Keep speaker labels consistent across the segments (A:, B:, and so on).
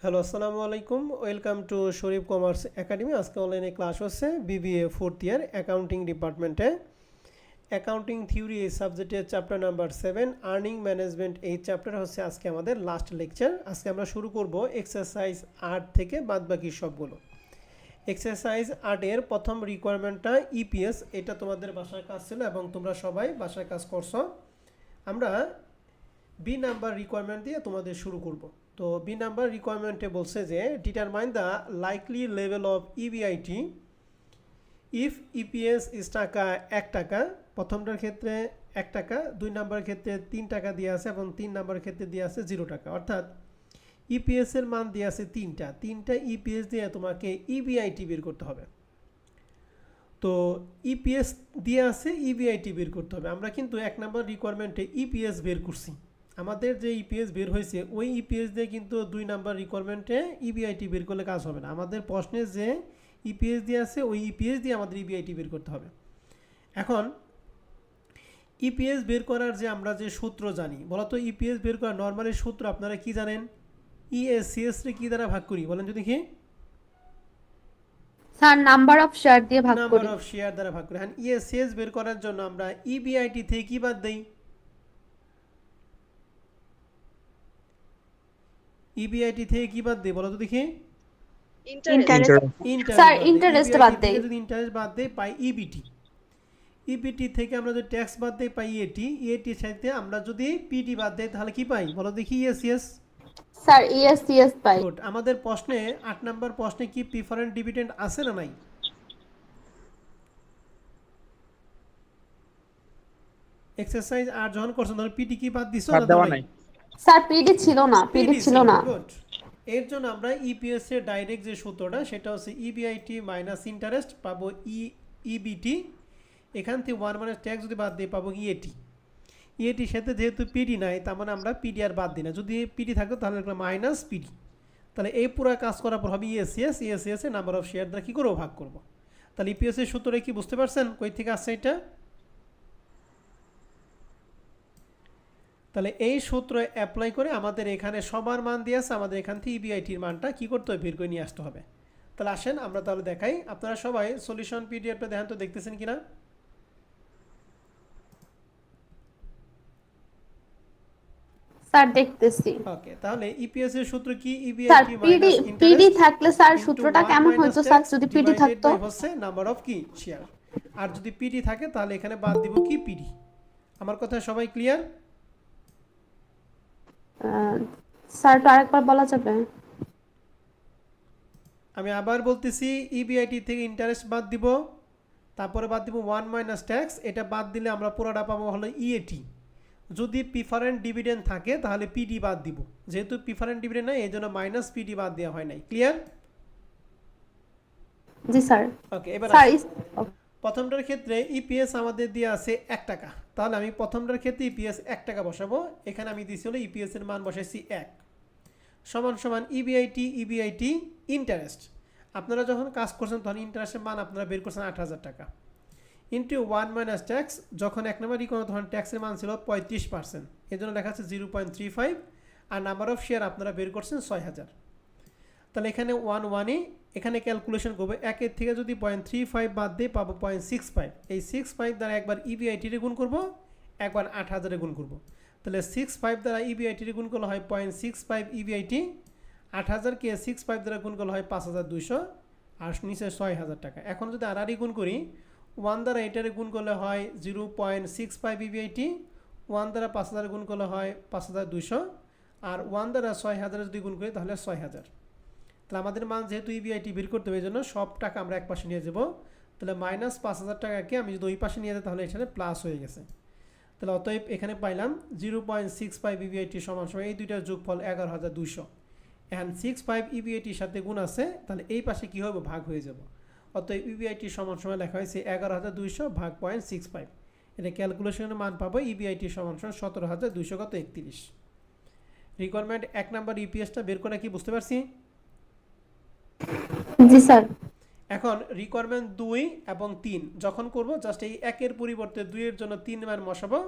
A: Hello, আসসালামু আলাইকুম। Welcome to Sharif commerce academy. আজকে অনলাইনে ক্লাস হচ্ছে বিবিএ ফোর্থ ইয়ার অ্যাকাউন্টিং ডিপার্টমেন্টে। অ্যাকাউন্টিং থিওরি এই সাবজেক্টের চ্যাপ্টার নাম্বার 7 আর্নিং ম্যানেজমেন্ট। এই চ্যাপ্টার হচ্ছে আজকে আমাদের লাস্ট লেকচার। আজকে আমরা শুরু করব এক্সারসাইজ 8 থেকে বাদবাকি সবগুলো। এক্সারসাইজ 8 এর প্রথম রিকোয়ারমেন্টটা ইপিএস। এটা তোমাদের বাসায় কাজ ছিল এবং তোমরা সবাই বাসায় কাজ করছো। আমরা বি নাম্বার রিকোয়ারমেন্ট দিয়ে তোমাদের শুরু করব। তো বি নাম্বার রিকোয়ারমেন্টে বলছে যে determine the likely level of EBIT if EPS is টাকা 1 টাকা। প্রথমটার ক্ষেত্রে 1 টাকা, 2 নাম্বারের ক্ষেত্রে 3 টাকা দিয়ে আছে এবং 3 নাম্বারের ক্ষেত্রে দিয়ে আছে 0 টাকা। অর্থাৎ ইপিএস এর মান দিয়ে আছে তিনটা ইপিএস দিয়ে তোমাকে ইবিআইটি বের করতে হবে। তো ইপিএস দিয়ে আছে, ইবিআইটি বের করতে হবে। আমরা কিন্তু 1 নাম্বার রিকোয়ারমেন্টে ইপিএস বের করছি। আমাদের যে ইপিএস বের হয়েছে ওই ইপিএস দিয়ে কিন্তু 2 নাম্বার রিকোয়ারমেন্টে ইবিআইটি বের করলে কাজ হবে না। আমাদের প্রশ্নে যে ইপিএস দিয়ে আছে ওই ইপিএস দিয়ে আমাদের ইবিআইটি বের করতে হবে। এখন ইপিএস বের করার যে আমরা যে সূত্র জানি, বলতো ইপিএস বের করার নর্মালি সূত্র আপনারা কি জানেন? ইএসসিএস রে কি দ্বারা ভাগ করি বলেন তো দেখি?
B: স্যার নাম্বার অফ শেয়ার দিয়ে ভাগ
A: নাম্বার
B: করি।
A: অফ শেয়ার দ্বারা ভাগ করি। হ্যাঁ, ইএসসিএস বের করার জন্য আমরা ইবিআইটি থেকে কি বাদ দেই? ইবিআইটি থেকে কি বাদ দেই বলো তো দেখি?
B: স্যার ইন্টারেস্ট বাদ দেই।
A: যদি ইন্টারেস্ট বাদ দেই পাই ইবিটি। ইবিটি থেকে আমরা যদি ট্যাক্স বাদ দেই পাই ইএটি। ইএটির সাথে আমরা যদি পিডি বাদ দেই তাহলে কি পাই বলো দেখি? ইএসসিএস।
B: স্যার ইএসসিএস পাই।
A: গুড। আমাদের প্রশ্নে 8 নাম্বার প্রশ্নে কি প্রিফারেন্ট ডিভিডেন্ড আছে না নাই? এক্সারসাইজ আর যখন করছেন তখন পিডি কি বাদ দিছো না দাও নাই?
B: স্যার পিডি ছিল না, পিডি ছিল না।
A: গুড। এর জন্য আমরা ইপিএস এর ডাইরেক্ট যে সূত্রটা সেটা হচ্ছে ইবিআইটি মাইনাস ইন্টারেস্ট পাবো ইবিটি। এখান থেকে 1 মাইনাস ট্যাক্স যদি বাদ দিই পাবো ইএটি। ইএটির সাথে যেহেতু পিডি নাই তার মানে আমরা পিডি আর বাদ দিই না। যদি পিডি থাকতো তাহলে মাইনাস পিডি। তাহলে এই পুরো কাজ করার পর হবে ইএসসিএস। ইএসসিএস এর নাম্বার অফ শেয়ার দ্বারা কী করবো? ভাগ করবো। তাহলে ইপিএস এর সূত্রে কি বুঝতে পারছেন কই থেকে আসছে এটা? তাহলে এই সূত্র অ্যাপ্লাই করে আমাদের এখানে সবার মান দিয়ে আছে, আমাদের এখান থেকে ইবিআইটির মানটা কী করতে হবে? বের করে নিয়ে আসতে হবে। তাহলে আসেন আমরা তাহলে দেখাই। আপনারা সবাই সলিউশন পিডিএফটা দেখেন তো, দেখতেছেন কিনা?
B: স্যার দেখতেছি।
A: ওকে, তাহলে ইপিএস এর সূত্র কি?
B: Sir
A: EBIT
B: PD
A: minus
B: PD
A: interest
B: থাকলে স্যার
A: ইনটু
B: সূত্রটা
A: 1
B: কেমন
A: মাইনাস
B: হতো স্যার
A: ট্যাক্স
B: যদি পিডি
A: ডিভাইডেড
B: থাকতো?
A: বাই হচ্ছে নাম্বার অফ কি? শেয়ার। আর যদি পিডি থাকে তাহলে এখানে বাদ দিব কি? পিডি। আমার কথা সবাই ক্লিয়ার?
B: স্যার তো আরেকবার বলা যাবে?
A: আমি আবার বলতেছি, ইবিআইটি থেকে ইন্টারেস্ট বাদ দিব, তারপরে বাদ দিব 1 মাইনাস ট্যাক্স। এটা বাদ দিলে আমরা পুরোটা পাবো হলো ইএটি। যদি প্রিফারেন্ট ডিভিডেন্ড থাকে তাহলে পিডি বাদ দিব। যেহেতু প্রিফারেন্ট ডিভিডেন্ড নাই এই জন্য মাইনাস পিডি বাদ দেওয়া হয় নাই। ক্লিয়ার?
B: জি স্যার।
A: ওকে, এবার
B: স্যার
A: প্রথমটার ক্ষেত্রে ইপিএস আমাদের দিয়ে আছে 1 টাকা। তাহলে আমি প্রথমটার ক্ষেত্রে ইপিএস 1 টাকা বসাবো। এখানে আমি দিয়েছি হলো ইপিএস এর মান বসাইছি 1 সমান সমান ইবিআইটি ইন্টারেস্ট। আপনারা যখন কাজ করছেন তখন ইন্টারেস্টের মান আপনারা বের করছেন 8,000 টাকা ইন্টু 1 মাইনাস ট্যাক্স। যখন 1 নম্বর রিকোয়ারমেন্ট তখন ট্যাক্সের মান ছিল 35%, এর জন্য লেখা আছে 0.35। আর নাম্বার অফ শেয়ার আপনারা বের করছেন 6,000। তাহলে এখানে 1 এখানে ক্যালকুলেশন করবে। 1 থেকে যদি 0.35 বাদ দিয়ে পাবো 0.65। এই 65 দ্বারা একবার ইবিআইটিরে গুণ করবো, একবার 8,000-এ গুণ করবো। তাহলে 65 দ্বারা ইবিআইটিরে গুণ করলে হয় 0.65 ইবিআইটি। 8,000-কে 65 দ্বারা গুণ করলে হয় 5,200 আর নিচে 6,000 টাকা। এখন যদি আড়াআড়ি গুণ করি, 1 দ্বারা এটারে গুণ করলে হয় 0.65 ইবিআইটি, 1 দ্বারা 5,000 গুণ করলে হয় 5,200 আর 1 দ্বারা 6,000 যদি গুণ করি তাহলে 6,000। তাহলে আমাদের মান যেহেতু ইবিআইটি বের করতে হবে এই জন্য সব টাকা আমরা এক পাশে নিয়ে যাব। তাহলে মাইনাস 5,000 টাকাকে আমি যদি ওই পাশে নিয়ে যাই তাহলে এখানে প্লাস হয়ে গেছে। তাহলে অতএব এখানে পাইলাম 0.65 ইবিআইটি সমান সমান এই দুইটার যোগফল 11,200। এখন 65 ইবিআইটির সাথে গুণ আছে, তাহলে এই পাশে কী হবে? ভাগ হয়ে যাব। অতএব ইবিআইটি সমান সমান লেখা হয়েছে 11,200 ভাগ 0.65। এটা ক্যালকুলেশনের মান পাবো ইবিআইটি সমান সমান 17,200 কত? 31। রিকোয়ারমেন্ট 1 নাম্বার ইপিএসটা বের করে কি বুঝতে পারছি?
B: জি স্যার।
A: এখন রিকোয়ারমেন্ট 2 এবং 3 যখন করব জাস্ট এই 1-এর পরিবর্তে 2 এর জন্য 3 মান বসাবো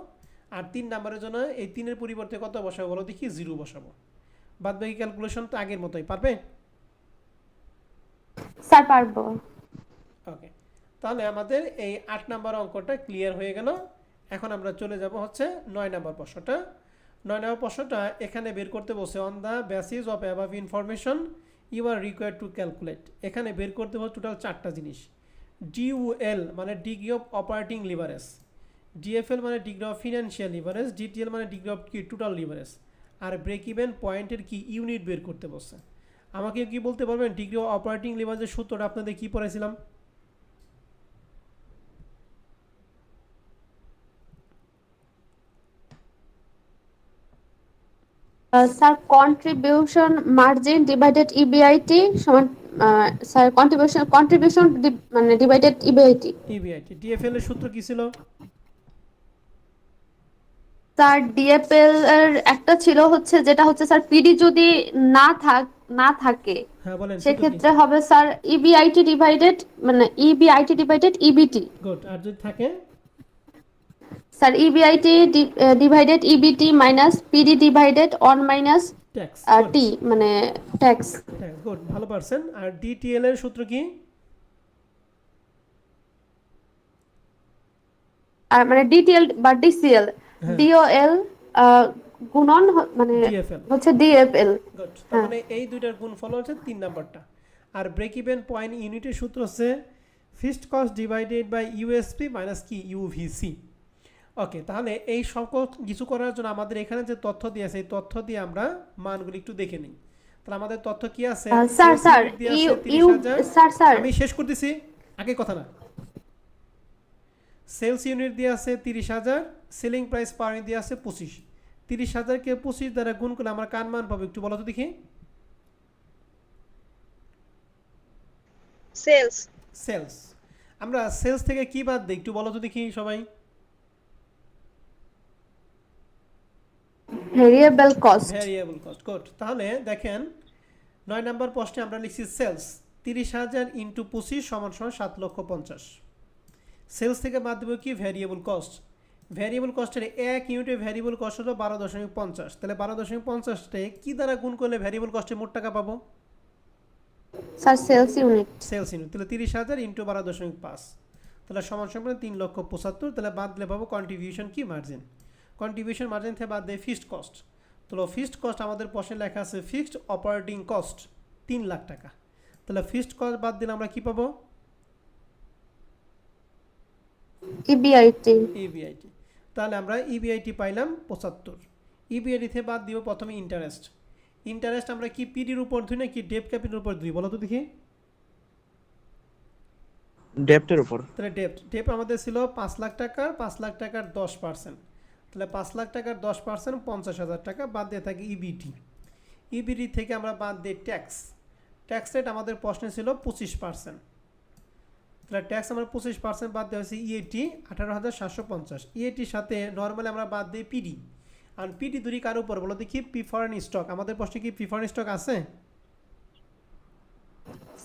A: আর 3 নাম্বারের জন্য এই 3 এর পরিবর্তে কত বসাবো বলো দেখি? 0 বসাবো। বাদ বাকি ক্যালকুলেশন তো আগের মতোই, পারবে?
B: স্যার পারবো।
A: ওকে, তাহলে আমাদের এই 8 নাম্বার অঙ্কটা ক্লিয়ার হয়ে গেল। এখন আমরা চলে যাব হচ্ছে 9 নাম্বার প্রশ্নটা। 9 নাম্বার প্রশ্নটা এখানে বের করতে বসে on the basis of above information you are required to calculate. এখানে বের করতে হবে টোটাল 4টা জিনিস। ডিউএল মানে degree of operating leverage, DFL মানে degree of financial leverage, DTL মানে ডিগ্রি অফ কি টোটাল লিভারেজ, আর ব্রেক ইভেন পয়েন্টের কি ইউনিট বের করতে বসছে। আমাকে কি বলতে পারবেন ডিগ্রি অফ অপারেটিং লিভারেজের সূত্রটা আপনাদের কি পড়াইছিলাম?
B: Sir contribution margin divided EBIT সমান স্যার কন্ট্রিবিউশন মানে ডিভাইডেড ইবিআইটি।
A: ইবিআইটি। ডিএফএল এর সূত্র কি ছিল?
B: স্যার ডিএফএল এর একটা ছিল হচ্ছে যেটা হচ্ছে স্যার পিডি যদি না থাকে
A: হ্যাঁ বলেন, সূত্র কি?
B: সেক্ষেত্রে হবে স্যার ইবিআইটি ডিভাইডেড মানে ইবিআইটি ডিভাইডেড ইবিটি।
A: গুড। আর যদি থাকে?
B: Sir EBIT divided EBT minus PD divided one minus
A: tax.
B: T মানে ট্যাক্স।
A: হ্যাঁ গুড, ভালো পারছেন। আর ডিটিএল এর সূত্র কি?
B: আর মানে ডিটিএল বা ডিসিএল
A: হ্যাঁ।
B: ডিওএল গুণন মানে
A: ডিএফএল।
B: হচ্ছে ডিএফএল।
A: গুড, তার মানে এই দুইটার গুণফল হচ্ছে 3 নাম্বারটা। আর ব্রেক ইভেন পয়েন্ট ইউনিটের সূত্র হচ্ছে fixed cost divided by USP minus কি ইউভিসি। ওকে, তাহলে এই সকল কিছু করার জন্য আমাদের এখানে যে তথ্য দিয়ে আছে এই তথ্য দিয়ে আমরা মানগুলি একটু দেখে নিই। তাহলে আমাদের তথ্য কি আছে?
B: Sir sir
A: you
B: 30,000 sir sir
A: আমি শেষ করতেছি, আগে কথা না। সেলস ইউনিট দিয়ে আছে 30,000, সেলিং প্রাইস পার ইউনিট দিয়ে আছে 25। 30,000কে 25 দ্বারা গুণ করলে আমরা কার মান পাবো একটু বলো তো দেখি।
C: সেলস।
A: সেলস। আমরা সেলস থেকে কি বাদ দিই একটু বলো তো দেখি সবাই।
B: Variable cost.
A: Variable cost. Good, তাহলে দেখেন 9 নাম্বার প্রশ্নে আমরা লিখছি সেলস 30,000 ইন্টু 25 সমান সমান 7,50,000। সেলস থেকে বাদ দেবো কি ভ্যারিয়েবল কস্ট। ভ্যারিয়েবল কস্টের 1 ইউনিটের ভ্যারিয়েবল কস্ট হলো 12.50। তাহলে 12.50তে কি দ্বারা গুণ করলে ভ্যারিয়েবল কস্টের মোট টাকা পাবো?
B: Sir sales unit.
A: Sales unit. তাহলে 30,000 ইন্টু 12.5 তাহলে সমান সমান 3,75,000। তাহলে বাদ দিলে পাবো কন্ট্রিবিউশন কি মার্জিন। কন্ট্রিবিউশন মার্জিন থেকে বাদ দেয় ফিক্সড কস্ট। তাহলে ফিক্সড কস্ট আমাদের প্রশ্নে লেখা আছে ফিক্সড অপারেটিং কস্ট 3 লাখ টাকা। তাহলে ফিক্সড কস্ট বাদ দিলে আমরা কি পাবো?
B: ইবিআইটি।
A: ইবিআইটি। তাহলে আমরা ইবিআইটি পাইলাম 75। ইবিআইটি থেকে বাদ দিব প্রথমে ইন্টারেস্ট। ইন্টারেস্ট আমরা কি পিডির উপর ধরি না কি ডেপ ক্যাপিটালের উপর ধরি বলো তো দেখি।
D: ডেপ্টের উপর।
A: তাহলে ডেপ আমাদের ছিল 5 লাখ টাকার 5 লাখ টাকার 10%। তাহলে 5 লাখ টাকার 10% 50,000 টাকা বাদ দিয়ে থাকে ইবিটি। ইবিটি থেকে আমরা বাদ দিই ট্যাক্স। ট্যাক্স রেট আমাদের প্রশ্নে ছিল 25%। তাহলে ট্যাক্স আমরা 25% বাদ দেওয়া হয়েছে ইএটি 18,750। ইএটির সাথে নর্মালি আমরা বাদ দিই পিডি। আর পিডি ধরি কার উপর বলো দেখি প্রিফারেন্স স্টক। আমাদের প্রশ্নে কি প্রিফারেন্স স্টক আছে?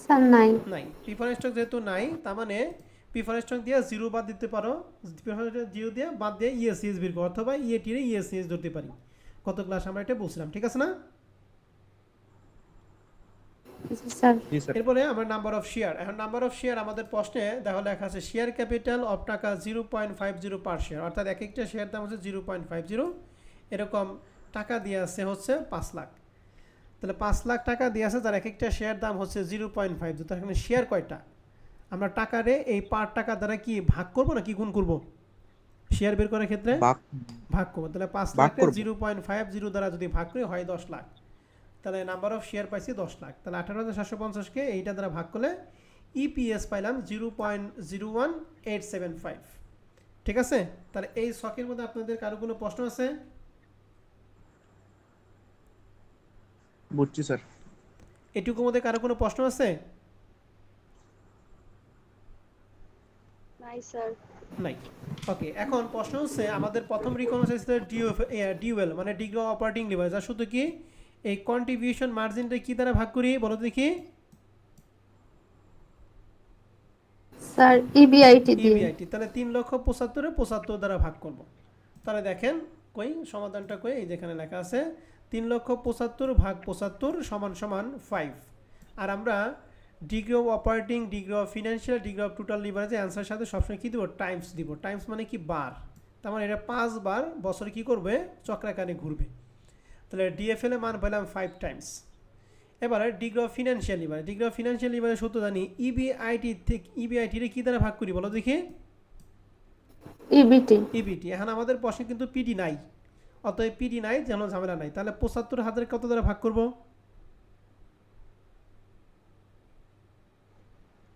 B: স্যার নাই।
A: নাই। প্রিফারেন্স স্টক যেহেতু নাই তার মানে প্রিফারেন্স স্টক দিয়ে 0 বাদ দিতে পারো। প্রিফারেন্স 0 দিয়ে বাদ দিয়ে ইএসসিএস বের করো অথবা ইএটির ইএসসিএস ধরতে পারি। কত ক্লাস আমরা এটা বলছিলাম, ঠিক আছে না?
B: স্যার
D: জি স্যার।
A: এরপরে আমরা নাম্বার অফ শেয়ার। এখন নাম্বার অফ শেয়ার আমাদের প্রশ্নে দেখো লেখা আছে শেয়ার ক্যাপিটাল অফ টাকা 0.50 পার শেয়ার, অর্থাৎ এক একটা শেয়ার দাম হচ্ছে 0.50। এরকম টাকা দিয়ে আছে হচ্ছে 5 লাখ। তাহলে 5 লাখ টাকা দিয়ে আছে তার এক একটা শেয়ার দাম হচ্ছে 0.50। তার এখানে শেয়ার কয়টা? আমরা টাকারে এই পার টাকা দ্বারা কি ভাগ করবো না কি গুণ করবো? শেয়ার বের করার ক্ষেত্রে ভাগ করবো। তাহলে 5 লাখকে 0.50 দ্বারা যদি ভাগ করি হয় 10 লাখ। তাহলে নাম্বার অফ শেয়ার পাইছি 10 লাখ। তাহলে 18,750কে এইটা দ্বারা ভাগ করলে ইপিএস পাইলাম 0.01875। ঠিক আছে? তাহলে এই শখের মধ্যে আপনাদের কারো কোনো প্রশ্ন আছে?
D: বুঝছি স্যার।
A: এটুকুর মধ্যে কারো কোনো প্রশ্ন আছে?
C: নাই স্যার।
A: নাই। ওকে, এখন প্রশ্ন হচ্ছে আমাদের প্রথম রিকগনাইজ ডিউএল মানে ডিগ্রি অফ অপারেটিং লিভারেজ। আর শুধু কি এই কন্ট্রিবিউশন মার্জিনটা কি দ্বারা ভাগ করি বলো তো দেখি।
B: স্যার ইবিআইটি দিয়ে।
A: ইবিআইটি। তাহলে 3,75,000 75 দ্বারা ভাগ করব। তাহলে দেখেন কই সমাধানটা কই, এই যেখানে লেখা আছে 3,75,000 ভাগ 75 সমান সমান 5। আর আমরা degree of operating, degree of financial, degree of total লিভারেজে অ্যান্সারের সাথে সবসময় কী দিব? টাইমস দিব। টাইমস মানে কি? বার। তার মানে এটা 5 বার বছরে কী করবে? চক্রাকারে ঘুরবে। তাহলে ডিএফএল এর মান পেলাম 5 টাইমস। এবারে degree of financial leverage, degree of financial leverage সূত্র জানি ইবিআইটি থেকে, ইবিআইটিরে কী দ্বারা ভাগ করি বলো দেখি?
B: ইবিটি।
A: ইবিটি। এখন আমাদের প্রশ্নে কিন্তু পিডি নাই, অতএব পিডি নাই, যেন ঝামেলা নাই। তাহলে 75,000 কত দ্বারা ভাগ করব?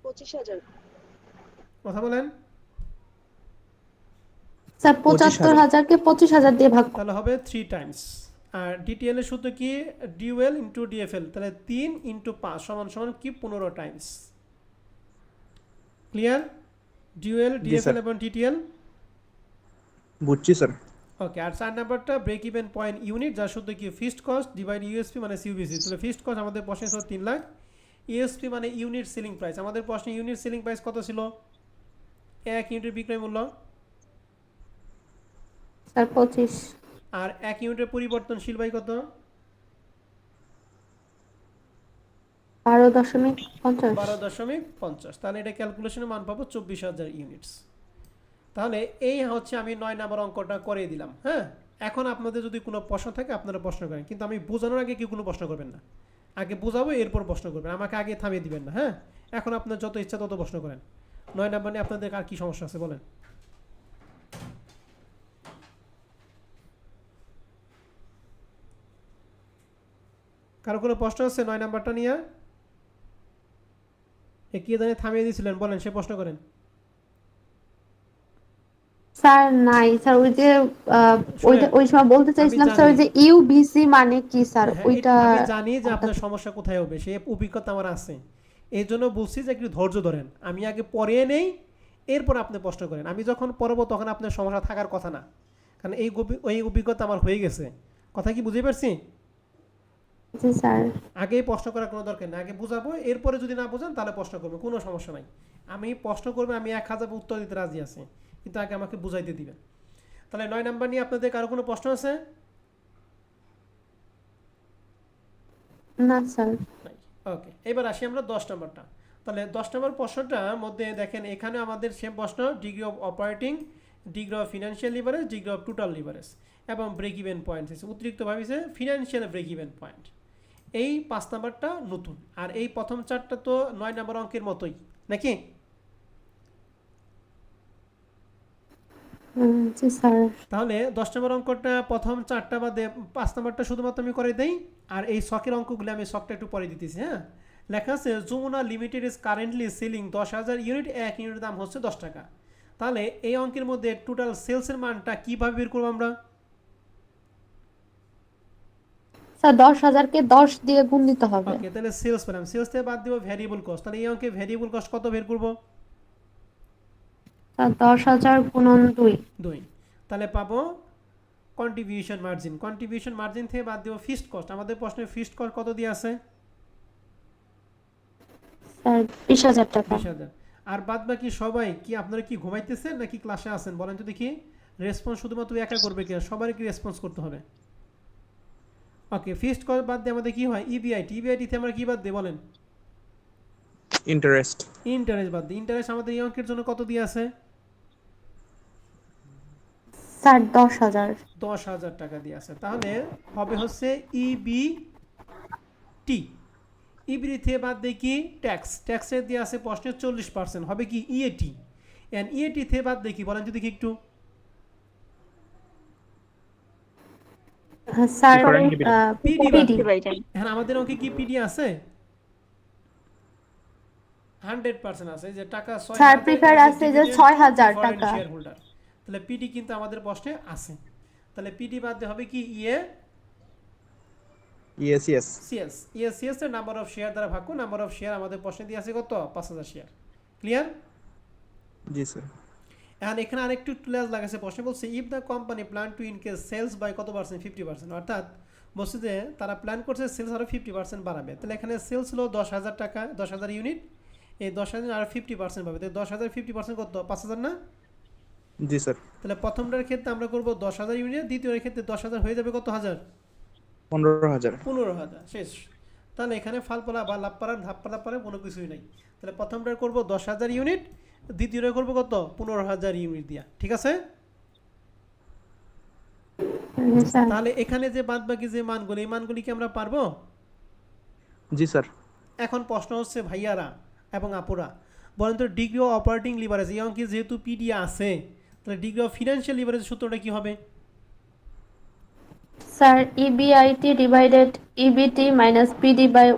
C: 25,000।
A: কথা বলেন।
B: স্যার 75,000 কে 25,000 দিয়ে ভাগ।
A: তাহলে হবে 3 টাইমস। আর ডিটিএল এর সূত্র কি? ডিউএল ইন্টু ডিএফএল। তাহলে 3 ইন্টু 5 সমান সমান কি? 15 টাইমস। ক্লিয়ার? ডিউএল, ডিএফএল এবং ডিটিএল
D: বুঝছি স্যার।
A: ওকে। আর 4 নাম্বারটা ব্রেক ইভেন পয়েন্ট ইউনিট, যার সূত্র কি? ফিক্সড কস্ট ডিভাইড ইউএসপি মানে সিউবিসি। তাহলে ফিক্সড কস্ট আমাদের প্রশ্নে ছিল 3 লাখ, ইউএসপি মানে ইউনিট সেলিং প্রাইস। আমাদের প্রশ্নে ইউনিট সেলিং প্রাইস কত ছিল? 1 ইউনিটের বিক্রয় মূল্য।
B: স্যার 25।
A: আর 1 ইউনিটের পরিবর্তনশীল বাই কত?
B: 12.50।
A: 12.50। তাহলে এটা ক্যালকুলেশনের মান পাবো 24,000 ইউনিটস। তাহলে এই হচ্ছে আমি 9 নাম্বার অঙ্কটা করে দিলাম। হ্যাঁ, এখন আপনাদের যদি কোনো প্রশ্ন থাকে আপনারা প্রশ্ন করেন, কিন্তু আমি বোঝানোর আগে কেউ কোনো প্রশ্ন করবেন না। আগে বোঝাবো, এরপর প্রশ্ন করবেন, আমাকে আগে থামিয়ে দিবেন না। হ্যাঁ, এখন আপনার যত ইচ্ছা তত প্রশ্ন করেন। 9 নাম্বার নিয়ে আপনাদের আর কি সমস্যা আছে বলেন? কারো কোনো প্রশ্ন আছে 9 নাম্বারটা নিয়ে? কে জানে থামিয়ে দিয়েছিলেন, বলেন, সে প্রশ্ন করেন।
B: স্যার নাই স্যার, ওই যে ওই সময় বলতে চাইছিলাম স্যার, ওই যে ইউবিসি মানে কি স্যার?
A: হ্যাঁ,
B: ওইটা
A: আমি জানি যে আপনার সমস্যা কোথায় হবে, সেই অভিজ্ঞতা আমার আছে। এই জন্য বলছি যে একটু ধৈর্য ধরেন, আমি আগে পড়িয়ে নেই, এরপর আপনি প্রশ্ন করেন। আমি যখন পড়বো তখন আপনার সমস্যা থাকার কথা না, কারণ এই অভিজ্ঞতা আমার হয়ে গেছে। কথা কি বুঝতে পারছি?
B: জি স্যার।
A: আগেই প্রশ্ন করার কোনো দরকার নেই, আগে বুঝাবো, এরপরে যদি না বোঝেন তাহলে প্রশ্ন করবেন, কোনো সমস্যা নাই। আমি প্রশ্ন করবো, আমি 1000 উত্তর দিতে রাজি আছি, কিন্তু আগে আমাকে বুঝাইতে দিবেন। তাহলে 9 নাম্বার নিয়ে আপনাদের কারো কোনো প্রশ্ন আছে?
B: না স্যার।
A: ওকে, এবার আসি আমরা 10 নাম্বারটা। তাহলে 10 নম্বর প্রশ্নটার মধ্যে দেখেন, এখানে আমাদের সেম প্রশ্ন, degree of operating, degree of financial leverage, degree of total leverage এবং ব্রেক ইভেন পয়েন্ট আছে। অতিরিক্ত ভাবিছে ফিনান্সিয়াল ব্রেক ইভেন পয়েন্ট। এই 5 নাম্বারটা নতুন, আর এই প্রথম 4টা তো 9 নাম্বার অঙ্কের মতোই নাকি?
B: জি স্যার।
A: তাহলে 10 নম্বর অঙ্কটা প্রথম 4টা বাদে 5 নাম্বারটা শুধুমাত্র আমি করে দেই, আর এই শখের অঙ্কগুলো আমি শখটা একটু পরে দিতেছি। হ্যাঁ, লেখা আছে Jamuna limited is currently selling 10,000 unit, 1 ইউনিটের দাম হচ্ছে 10 টাকা। তাহলে এই অঙ্কের মধ্যে টোটাল সেলসের মানটা কীভাবে বের করবো আমরা?
B: স্যার 10,000 কে 10 দিয়ে গুণ দিতে হবে।
A: ওকে, তাহলে সেলস পেলাম, সেলস থেকে বাদ দিব ভ্যারিয়েবল কস্ট। তাহলে এই অঙ্কে ভ্যারিয়েবল কস্ট কত বের করবো?
B: স্যার 10,000 গুণন
A: 2। তাহলে পাবো কন্ট্রিবিউশন মার্জিন। কন্ট্রিবিউশন মার্জিন থেকে বাদ দিব ফিক্সড কস্ট। আমাদের প্রশ্নে ফিক্সড কস্ট কত দিয়ে আছে?
B: স্যার 20,000 টাকা।
A: 20,000। আর বাদ বাকি সবাই কি, আপনারা কি ঘুমাইতেছেন নাকি ক্লাসে আছেন বলেন তো দেখি? রেসপন্স শুধুমাত্র একা করবে কি, সবারই কি রেসপন্স করতে হবে? ওকে, ফিক্সড কস্ট বাদ দিয়ে আমাদের কি হয়? ইবিআইটি। ইবিআইটিতে আমরা কি বাদ দিই বলেন?
D: ইন্টারেস্ট।
A: ইন্টারেস্ট বাদ দিই। ইন্টারেস্ট আমাদের এই অঙ্কের জন্য কত দিয়ে আছে?
B: স্যার 10,000।
A: 10,000 টাকা দিয়ে আছে। তাহলে হবে হচ্ছে ইবিটি। ইবিটি থেকে বাদ দিয়ে কি? ট্যাক্স। ট্যাক্সের দিয়ে আছে প্রশ্নের 40%, হবে কি? ইএটি। এন্ড ইএটি থেকে বাদ দিয়ে কি বলেন যদি কি একটু?
B: Sir
A: PD.
B: পিডি।
A: এখন আমাদের অঙ্কে কি পিডি আছে? 100% আছে, যে টাকা 6,000
B: স্যার প্রিফার আছে যে 6,000 টাকা।
A: Share holder. তাহলে পিডি কিন্তু আমাদের প্রশ্নে আছে। তাহলে পিডি বাদ দিয়ে হবে কি? ইএ
D: ইএসিএস।
A: সিএস। ইএসিএস এর নাম্বার অফ শেয়ার দ্বারা ভাগ করুন। নাম্বার অফ শেয়ার আমাদের প্রশ্নে দিয়ে আছে কত? 5,000 শেয়ার। ক্লিয়ার?
D: জি স্যার।
A: এখন এখানে আরেকটু ক্লাস লাগাছে, প্রশ্ন বলছে if the company plan to increase sales by কত পার্সেন্ট? 50%। অর্থাৎ বলছে যে তারা প্ল্যান করছে সেলস আরও 50% বাড়াবে। তাহলে এখানে সেলস হলো 10,000 টাকা, 10,000 ইউনিট, এই 10,000 আর 50% পাবে। তাহলে 10,000 50% কত? 5,000 না?
D: জি স্যার।
A: তাহলে প্রথমটার ক্ষেত্রে আমরা করবো 10,000 ইউনিট, দ্বিতীয়ের ক্ষেত্রে 10,000 হয়ে যাবে কত হাজার?
D: 15,000
A: 15,000 শেষ। তাহলে এখানে ফালপলা বা লাভপাড়ার ধাপ্পালা পাড়া কোনো কিছুই নাই। তাহলে প্রথমটা করব 10,000 ইউনিট, দ্বিতীয়টা করব কত 15,000 ইউনিট দিয়া, ঠিক আছে।
B: জি স্যার।
A: তাহলে এখানে যে বাদ বাকি যে মানগুলি, এই মানগুলি কি আমরা পারবো?
D: জি স্যার।
A: এখন প্রশ্ন হচ্ছে ভাইয়ারা এবং আপুরা, বলেন তো ডিগ্রি অফ অপারেটিং লিভারেজ এই অঙ্কে যেহেতু পিডি আছে, তাহলে ডিগ্রি অফ ফিনান্সিয়াল লিভারেজ সূত্রটা কি হবে?
B: Sir EBIT divided EBT minus PD by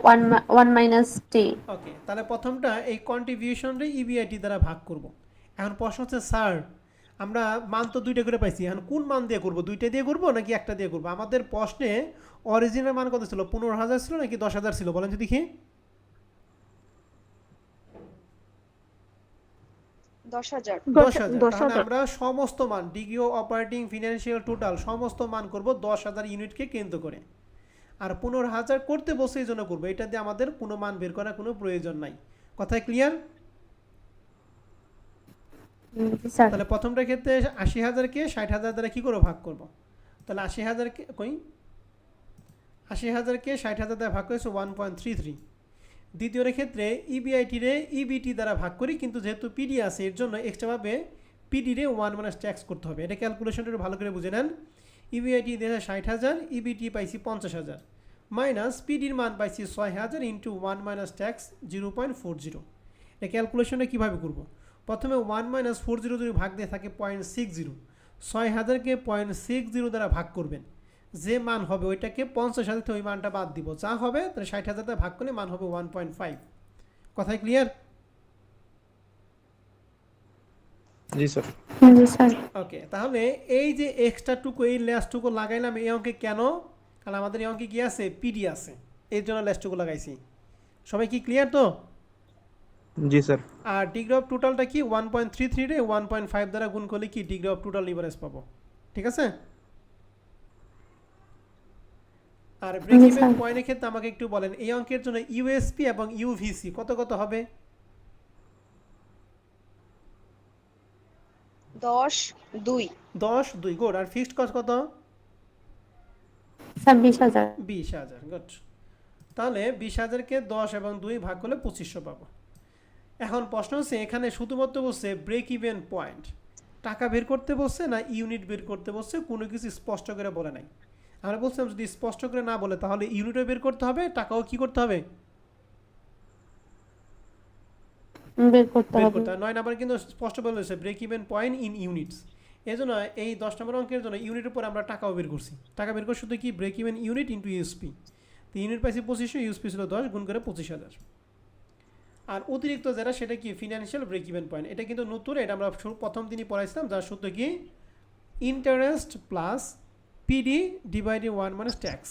B: 1 minus T.
A: Okay, তাহলে প্রথমটা এই কন্ট্রিবিউশনটা ইবিআইটি দ্বারা ভাগ করব। এখন প্রশ্ন হচ্ছে স্যার আমরা মান তো দুইটা করে পাইছি, এখন কোন মান দিয়ে করব? দুইটা দিয়ে করব নাকি একটা দিয়ে করব? আমাদের প্রশ্নে অরিজিনাল মান কত ছিল? 15,000 ছিল নাকি 10,000 ছিল বলেন তো দেখি।
C: 10,000।
A: 10,000। তাহলে আমরা সমস্ত মান ডিগ্রি অপারেটিং ফিনান্সিয়াল টোটাল সমস্ত মান করব 10,000 ইউনিটকে কেন্দ্র করে। আর 15,000 করতে বসে এই জন্য করবো, এটা দিয়ে আমাদের কোনো মান বের করার কোনো প্রয়োজন নাই। কথায় ক্লিয়ার?
B: স্যার
A: তাহলে প্রথমটার ক্ষেত্রে 80,000কে 60,000 দ্বারা কী করে ভাগ করব? তাহলে 80,000কে 60,000 দ্বারা ভাগ করেছে 1.33। দ্বিতীয়র ক্ষেত্রে ইবিআইটি রে ইবিটি দ্বারা ভাগ করি, কিন্তু যেহেতু পিডি আছে এর জন্য এক্সট্রাভাবে পিডি রে 1 মাইনাস ট্যাক্স করতে হবে। এটা ক্যালকুলেশনটা একটু ভালো করে বুঝে নেন। ইবিআইটি দিয়েছে 60,000, ইবিটি পাইছি 50,000, মাইনাস পিডির মান পাইছি 6,000 ইন্টু 1 মাইনাস ট্যাক্স 0.40। এটা ক্যালকুলেশনটা কীভাবে করব? প্রথমে 1 মাইনাস 40 যদি ভাগ দিয়ে থাকে 0.60, 6,000কে 0.60 দ্বারা ভাগ করবেন, যে মান হবে ওইটাকে 50,000 থেকে ওই মানটা বাদ দিব, যা হবে তাহলে 60,000 দ্বারা ভাগ করলে মান হবে 1.5। কথায় ক্লিয়ার?
D: জি স্যার।
B: জি স্যার।
A: ওকে, তাহলে এই যে এক্সট্রাটুকু এই লেসটুকু লাগাইলাম এই অঙ্কে কেন? কারণ আমাদের এই অঙ্কে কি আছে? পিডি আছে, এর জন্য লেসটুকু লাগাইছি। সবাই কি ক্লিয়ার তো?
D: জি স্যার।
A: আর ডিগ্রি অফ টোটালটা কি 1.33 রে 1.5 দ্বারা গুণ করলে কি ডিগ্রি অফ টোটাল লিভারেজ পাবো, ঠিক আছে। আর ব্রেক ইভেন পয়েন্টের ক্ষেত্রে আমাকে একটু বলেন এই অঙ্কের জন্য ইউএসপি এবং ইউভিসি কত কত হবে?
C: 10, 2।
A: 10, 2 গুড। আর ফিক্সড কস্ট কত?
B: স্যার 20,000।
A: 20,000 গুড। তাহলে 20,000কে 10 এবং 2 ভাগ করলে 2500 পাবো। এখন প্রশ্ন হচ্ছে এখানে শুধুমাত্র বলছে ব্রেক ইভেন পয়েন্ট, টাকা বের করতে বলছে না ইউনিট বের করতে বলছে, কোনো কিছু স্পষ্ট করে বলে নাই। আমরা বলছিলাম যদি স্পষ্ট করে না বলে তাহলে ইউনিটও বের করতে হবে, টাকাও কি করতে হবে?
B: বের করতে
A: বের
B: হবে।
A: করতে হবে। 9 নাম্বার কিন্তু স্পষ্ট বলেছে break even point in units. এই জন্য এই 10 নম্বর অঙ্কের জন্য ইউনিটের উপর আমরা টাকাও বের করছি। টাকা বের করে শুধু কি break even unit into USP. তো ইউনিট পাইছি 2500, ইউএসপি ছিল 10, গুণ করে 25,000। আর অতিরিক্ত যেটা সেটা কি ফিনান্সিয়াল ব্রেক ইভেন পয়েন্ট। এটা কিন্তু নতুন, এটা আমরা প্রথম দিনই পড়াইছিলাম, যার সূত্র কি interest plus PD divided 1 minus tax.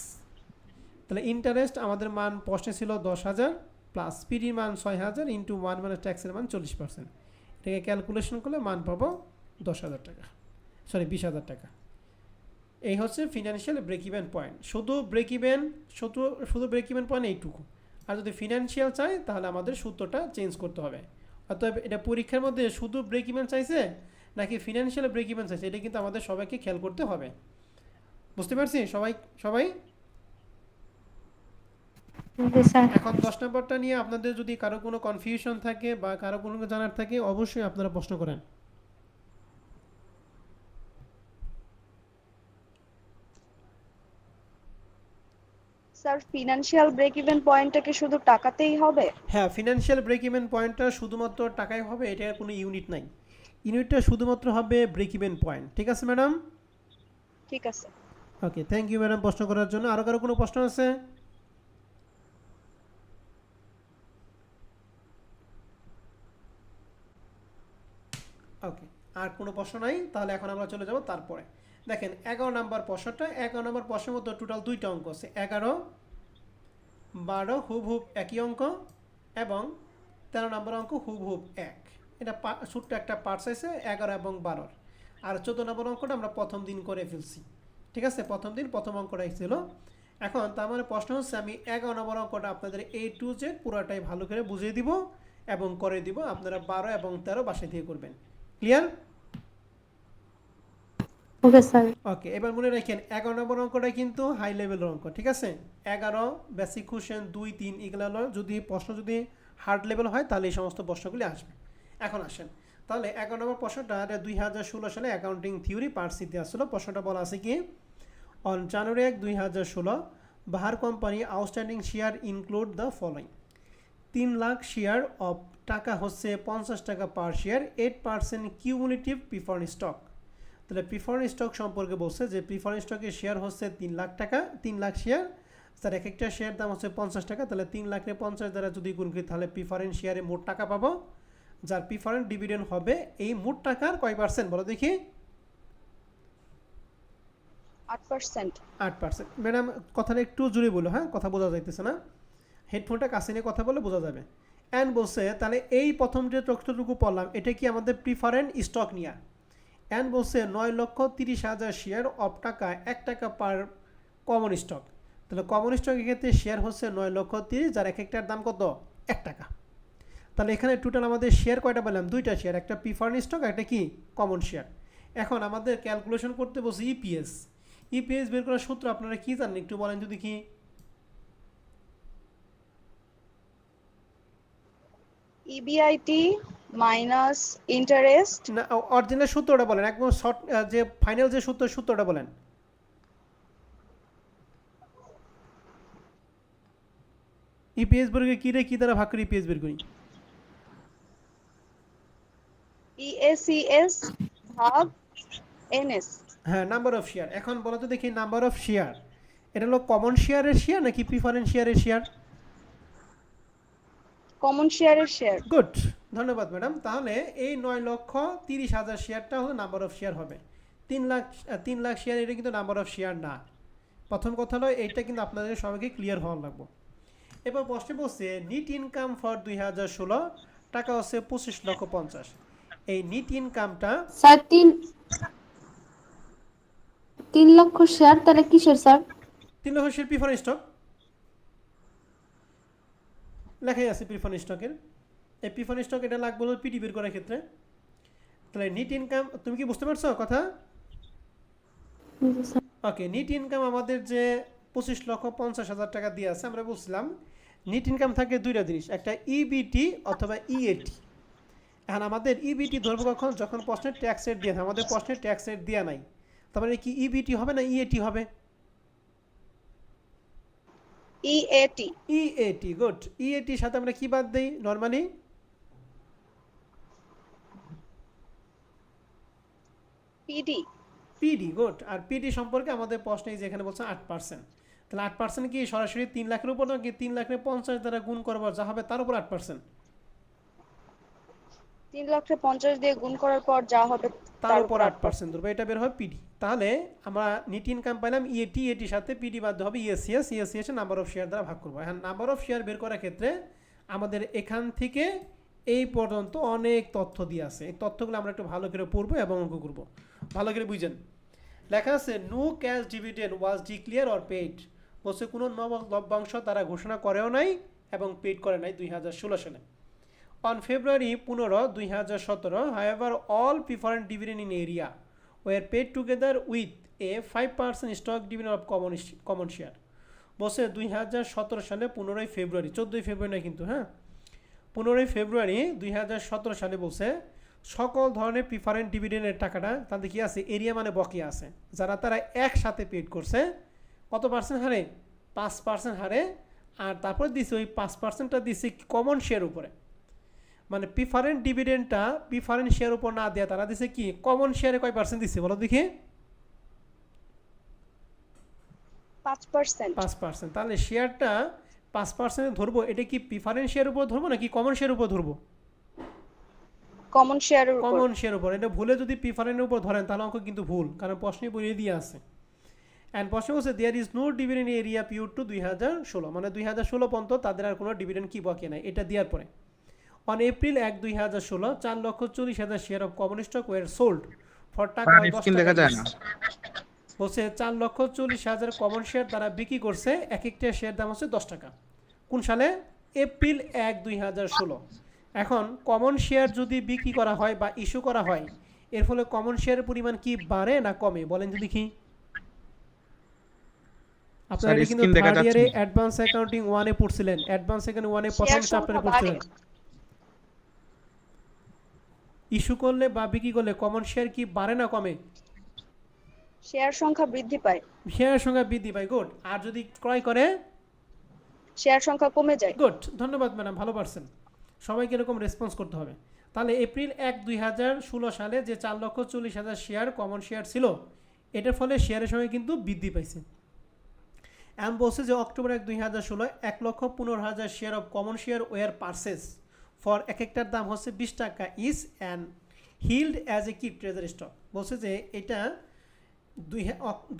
A: তাহলে ইন্টারেস্ট আমাদের মান প্রশ্নে ছিল 10,000 প্লাস পিডির মান 6,000 ইন্টু 1 মাইনাস ট্যাক্সের মান 40%। এটাকে ক্যালকুলেশন করলে মান পাবো 10,000 টাকা, সরি 20,000 টাকা। এই হচ্ছে ফিনান্সিয়াল ব্রেক ইভেন পয়েন্ট। শুধু ব্রেক ইভেন পয়েন্ট এইটুকু। আর যদি ফিনান্সিয়াল চাই তাহলে আমাদের সূত্রটা চেঞ্জ করতে হবে। অতএব এটা পরীক্ষার মধ্যে শুধু ব্রেক ইভেন চাইছে নাকি ফিনান্সিয়াল ব্রেক ইভেন চাইছে, এটা কিন্তু আমাদের সবাইকে খেয়াল করতে হবে। বুঝতে পারছি সবাই?
B: জি স্যার।
A: এখন 10 নম্বরটা নিয়ে আপনাদের যদি কারো কোনো কনফিউশন থাকে বা কারো কোনো জানার থাকে অবশ্যই আপনারা প্রশ্ন করেন।
C: স্যার ফিনান্সিয়াল ব্রেক ইভেন পয়েন্টটা কি শুধু টাকাতেই হবে?
A: হ্যাঁ, ফিনান্সিয়াল ব্রেক ইভেন পয়েন্টটা শুধুমাত্র টাকায় হবে, এটার কোনো ইউনিট নাই। ইউনিটটা শুধুমাত্র হবে ব্রেক ইভেন পয়েন্ট, ঠিক আছে ম্যাডাম?
C: ঠিক আছে।
A: ওকে, থ্যাংক ইউ ম্যাডাম প্রশ্ন করার জন্য। আরও কারো কোনো প্রশ্ন আছে? ওকে, আর কোনো প্রশ্ন নাই, তাহলে এখন আমরা চলে যাব তারপরে। দেখেন 11 নম্বর প্রশ্নটা, 11 নম্বর প্রশ্নের মধ্যে টোটাল 2টা অঙ্ক আছে, 11, 12 হুবহুব একই অঙ্ক, এবং 13 নম্বর অঙ্ক হুবহুব এক। এটা ছোট্ট একটা পার্টস আছে 11 এবং 12। আর 14 নম্বর অঙ্কটা আমরা প্রথম দিন করে ফেলছি, ঠিক আছে। প্রথম দিন প্রথম অঙ্কটাই ছিল। এখন তার মানে প্রশ্ন হচ্ছে আমি 11 নম্বর অঙ্কটা আপনাদের A to Z পুরোটাই ভালো করে বুঝিয়ে দিব এবং করে দিব, আপনারা 12 এবং 13 বাসায় দিয়ে করবেন। ক্লিয়ার?
B: Okay sir.
A: ওকে, এবার মনে রাখেন 11 নম্বর অঙ্কটা কিন্তু হাই লেভেলের অঙ্ক, ঠিক আছে? 11 বেসিক কোশ্চেন 2 3 এগুলো হলো, যদি প্রশ্ন যদি হার্ড লেভেল হয় তাহলে এই সমস্ত প্রশ্নগুলি আসবে। এখন আসেন তাহলে 11 নম্বর প্রশ্নটা 2016 সালে অ্যাকাউন্টিং থিওরি পার্ট সিতে আসলো। প্রশ্নটা বলা আছে কি, on January 1 2016 Bahar company outstanding share include the following. 3 lakh share of টাকা হচ্ছে 50 টাকা পার শেয়ার, 8% কিউমুলেটিভ প্রিফারেন্স স্টক। তাহলে প্রিফারেন্স স্টক সম্পর্কে বলছে যে প্রিফারেন্স স্টকের শেয়ার হচ্ছে 3 লাখ টাকা, 3 লাখ শেয়ার, তার এক একটা শেয়ার দাম হচ্ছে 50 টাকা। তাহলে 3 লাখের 50 দ্বারা যদি গুণ করি তাহলে প্রিফারেন্স শেয়ারে মোট টাকা পাবো, যার প্রিফারেন্স ডিভিডেন্ড হবে এই মোট টাকার কয় পার্সেন্ট বলো দেখি?
C: 8%।
A: 8%। ম্যাডাম কথাটা একটু জোরে বলো, হ্যাঁ কথা বোঝা যাইতেছে না, হেডফোনটা কাছে নিয়ে কথা বলে বোঝা যাবে। অ্যান্ড বলছে তাহলে এই প্রথম যে তথ্যটুকু পড়লাম এটা কি আমাদের প্রিফারেন্স স্টক নিয়া। অ্যান্ড বলছে 9,30,000 শেয়ার অফ টাকা 1 টাকা পার কমন স্টক। তাহলে কমন স্টকের ক্ষেত্রে শেয়ার হচ্ছে 9,30,000, যার এক একটার দাম কত? 1 টাকা। তাহলে এখানে টোটাল আমাদের শেয়ার কয়টা পেলাম? 2টা শেয়ার, একটা প্রিফারেন্স স্টক, একটা কি কমন শেয়ার। এখন আমাদের ক্যালকুলেশন করতে বলছে ইপিএস। ইপিএস বের করার সূত্র আপনারা কি জানেন একটু বলেন যদি কি?
C: EBIT minus interest.
A: না, অরিজিনাল সূত্রটা বলেন, একদম শর্ট, যে ফাইনাল যে সূত্রটা বলেন। ইপিএস বের করে কি রে, কি দ্বারা ভাগ করে ইপিএস বের করি?
C: EACS ভাগ NS।
A: হ্যাঁ, নাম্বার অফ শেয়ার। এখন বলো তো দেখি নাম্বার অফ শেয়ার এটা হলো কমন শেয়ারের শেয়ার নাকি প্রিফারেন্স শেয়ারের শেয়ার?
C: কমন শেয়ারের শেয়ার।
A: গুড, ধন্যবাদ ম্যাডাম। তাহলে এই 9,30,000 শেয়ারটা হলো নাম্বার অফ শেয়ার হবে। 3 লাখ শেয়ার এটা কিন্তু নাম্বার অফ শেয়ার না। প্রথম কথা হলো এইটা কিন্তু আপনাদের সবাইকে ক্লিয়ার হওয়ার লাগবে। এবার প্রশ্নে বলছে নিট ইনকাম ফর 2016 টাকা হচ্ছে 25,50,000। এই নিট ইনকামটা
B: স্যার 3 লক্ষ শেয়ার তাহলে কিসের স্যার?
A: 3 লক্ষ শেয়ার প্রিফারেন্স স্টক লেখাই আছে প্রিফারেন্স স্টকের। এই প্রিফারেন্স স্টক এটা লাগবে হলো পিডি বের করার ক্ষেত্রে। তাহলে নিট ইনকাম তুমি কি বুঝতে পারছো কথা? ওকে, নিট ইনকাম আমাদের যে 25,50,000 টাকা দিয়ে আছে, আমরা বলছিলাম নিট ইনকাম থাকে দুইটা জিনিস, একটা ইবিটি অথবা ইএটি। এখন আমাদের ইবিটি ধরবো কখন? যখন প্রশ্নের ট্যাক্স রেট দিয়ে, আমাদের প্রশ্নের ট্যাক্স রেট দেওয়া নাই, তার মানে কি ইবিটি হবে না ইএটি হবে?
C: EAT।
A: EAT, good. ইএটির সাথে আমরা কি বাদ দেই নর্মালি?
C: PD।
A: PD, good. আর পিডি সম্পর্কে আমাদের প্রশ্নে যেখানে বলছে 8%। তাহলে 8% কি সরাসরি 3 লাখের উপর নাকি 3 লাখের 50 দ্বারা গুণ করবো যা হবে তার উপর 8%?
C: 3,50,000 দিয়ে গুণ করার পর যা হবে
A: তার উপর 8% ধরবো, এটা বের হবে পিডি। তাহলে আমরা নিট ইনকাম পাইলাম ইএটি, এটির সাথে পিডি বাদ হবে ইএসিএস, ইএসিএস নাম্বার অফ শেয়ার দ্বারা ভাগ করবো। এখন নাম্বার অফ শেয়ার বের করার ক্ষেত্রে আমাদের এখান থেকে এই পর্যন্ত অনেক তথ্য দিয়ে আছে। এই তথ্যগুলো আমরা একটু ভালো করে পড়বো এবং অঙ্ক করবো। ভালো করে বুঝেন, লেখা আছে no cash dividend was declare or paid. বলছে কোনো লভ্যাংশ তারা ঘোষণা করেও নাই এবং পেইড করে নাই 2016 সালে। On February 15, 2017, however, all preferred dividend in area were paid together with a 5% stock dividend of common share. বলছে 2017 সালে 15 ফেব্রুয়ারি, 14 ফেব্রুয়ারি না কিন্তু, হ্যাঁ 15 ফেব্রুয়ারি 2017 সালে বলছে সকল ধরনের প্রিফারেন্ট ডিভিডেন্ডের টাকাটা তাদের কি আছে? এরিয়া মানে বকেয়া আছে, যারা তারা একসাথে পেড করছে কত পার্সেন্ট হারে? 5% হারে। আর তারপরে দিছে ওই 5%টা দিছে কমন শেয়ার উপরে, মানে প্রিফারেন্ট ডিভিডেন্ডটা প্রিফারেন্ট শেয়ার উপর না দেয়া তারা দিছে কি কমন শেয়ারে কয় পার্সেন্ট দিছে বলো দেখি?
C: 5%।
A: 5%। তাহলে শেয়ারটা 5% ধরবো, এটা কি প্রিফারেন্স শেয়ার উপর ধরবো নাকি কমন শেয়ার উপর ধরবো?
C: কমন শেয়ারের উপর।
A: কমন শেয়ার উপর। এটা ভুলে যদি প্রিফারেন্সের উপর ধরেন তাহলে অঙ্ক কিন্তু ভুল, কারণ প্রশ্নে বলে দিয়ে আছে। অ্যান্ড প্রশ্ন বলছে there is no dividend arrears prior to 2016, মানে 2016 পর্যন্ত তাদের আর কোনো ডিভিডেন্ড কি বকেয়া নাই। এটা দেওয়ার পরে on April 1, 2016 4,40,000 share of common stock were sold for টাকা 10 টাকা। বলছে 4,40,000 কমন শেয়ার তারা বিক্রি করছে, এক একটা শেয়ার দাম হচ্ছে 10 টাকা। কোন সালে? এপ্রিল 1, 2016। এখন কমন শেয়ার যদি বিক্রি করা হয় বা ইস্যু করা হয় এর ফলে কমন শেয়ারের পরিমাণ কি বাড়ে না কমে বলেন তো দেখি। আপনারা
D: স্যার
A: এটা কিন্তু
D: স্ক্রিন দেখা
A: থার্ড
D: যাচ্ছে
A: ইয়ারে
D: না।
A: অ্যাডভান্স অ্যাকাউন্টিং 1 এ পড়ছিলেন, অ্যাডভান্স অ্যাকাউন্টিং 1 এ প্রথম
C: শেয়ার
A: চ্যাপ্টারে
C: সংখ্যা বাড়ে,
A: পড়ছিলেন। ইস্যু করলে বা বিক্রি করলে কমন শেয়ার কি বাড়ে না কমে?
C: শেয়ার সংখ্যা বৃদ্ধি পায়,
A: শেয়ারের সংখ্যা বৃদ্ধি পায়, গুড। আর যদি ক্রয় করে?
C: শেয়ার সংখ্যা কমে যায়।
A: গুড, ধন্যবাদ ম্যাডাম, ভালো পারছেন। সবাইকে এরকম রেসপন্স করতে হবে। তাহলে এপ্রিল 1, 2016 সালে যে 4,40,000 শেয়ার কমন শেয়ার ছিল, এটার ফলে শেয়ারের সংখ্যা কিন্তু বৃদ্ধি পাইছে। এম বলছে যে October 1, 2016 1,15,000 share of common share were purchase for এক একটার দাম হচ্ছে 20 টাকা each and held as a কি ট্রেজারি স্টক। বলছে যে এটা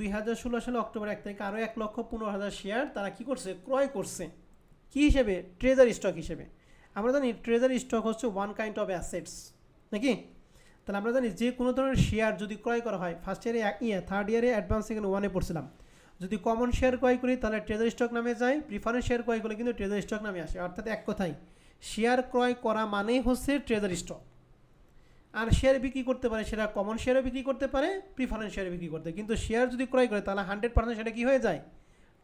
A: 2016 সালে অক্টোবর 1 তারিখে আরও 1,15,000 শেয়ার তারা কি করছে, ক্রয় করছে। কি হিসেবে? ট্রেজারি স্টক হিসেবে। আমরা জানি ট্রেজারি স্টক হচ্ছে ওয়ান কাইন্ড অফ অ্যাসেটস, নাকি? তাহলে আমরা জানি যে কোনো ধরনের শেয়ার যদি ক্রয় করা হয়, ফার্স্ট ইয়ারে থার্ড ইয়ারে অ্যাডভান্স সেকেন্ড 1 এ পড়ছিলাম, যদি কমন শেয়ার ক্রয় করি তাহলে ট্রেজারি স্টক নামে যায়, প্রিফারেন্স শেয়ার ক্রয় করলে কিন্তু ট্রেজারি স্টক নামে আসে। অর্থাৎ এক কথায় শেয়ার ক্রয় করা মানেই হচ্ছে ট্রেজারি স্টক। আর শেয়ার বিক্রি করতে পারে, সেটা কমন শেয়ারও বিক্রি করতে পারে, প্রিফারেন্স শেয়ার বিক্রি করতে, কিন্তু শেয়ার যদি ক্রয় করে তাহলে 100% সেটা কী হয়ে যায়,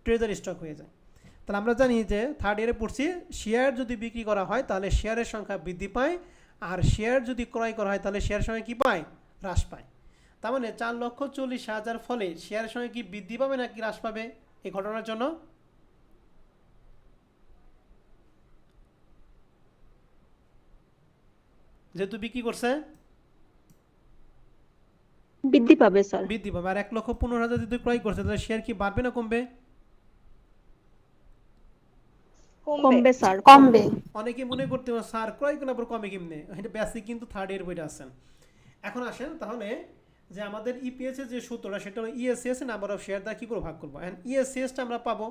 A: ট্রেজারি স্টক হয়ে যায়। তাহলে আমরা জানি যে থার্ড ইয়ারে পড়ছি, শেয়ার যদি বিক্রি করা হয় তাহলে শেয়ারের সংখ্যা বৃদ্ধি পায়, আর শেয়ার যদি ক্রয় করা হয় তাহলে শেয়ারের সংখ্যা কী পায়, হ্রাস পায়। তার মানে 4,40,000 ফলে শেয়ারের সংখ্যা কি বৃদ্ধি পাবে নাকি হ্রাস পাবে এই ঘটনার জন্য? যেহেতু বিক্রি করছে
B: বৃদ্ধি পাবে স্যার।
A: বৃদ্ধি পাবে। আর 1,15,000 যদি ক্রয় করছে তাহলে শেয়ার কি বাড়বে না কমবে?
B: কমবে স্যার, কমবে।
A: অনেকে মনে করতে পারে স্যার ক্রয় করলে আবার কমে কেমনে, এটা বেসিক কিন্তু থার্ড ইয়ার বইটা আছেন। এখন আসেন তাহলে যে আমাদের ইপিএস এর যে সূত্রটা সেটা হলো ইএসএস নাম্বার অফ শেয়ার দ্বারা কী করে ভাগ করবো। অ্যান্ড ইএসএসটা আমরা পাবো